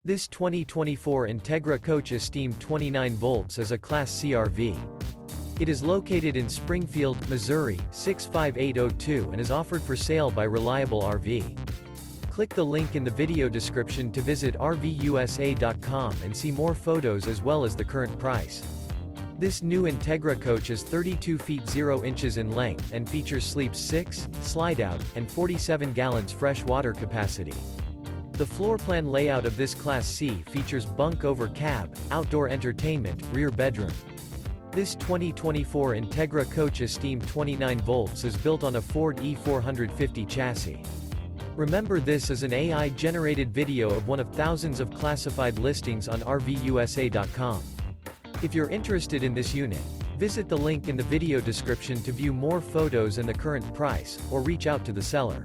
This 2024 Entegra Coach Esteem 29V is a Class C RV. It is located in Springfield, Missouri, 65802 and is offered for sale by Reliable RV. Click the link in the video description to visit RVUSA.com and see more photos as well as the current price. This new Entegra Coach is 32 feet 0 inches in length and features sleeps 6, Slideout, and 47 gallons fresh water capacity. The floor plan layout of this Class C features bunk over cab, outdoor entertainment, rear bedroom. This 2024 Entegra Coach Esteem 29V is built on a Ford E450 chassis. Remember, this is an AI-generated video of one of thousands of classified listings on RVUSA.com. If you're interested in this unit, visit the link in the video description to view more photos and the current price, or reach out to the seller.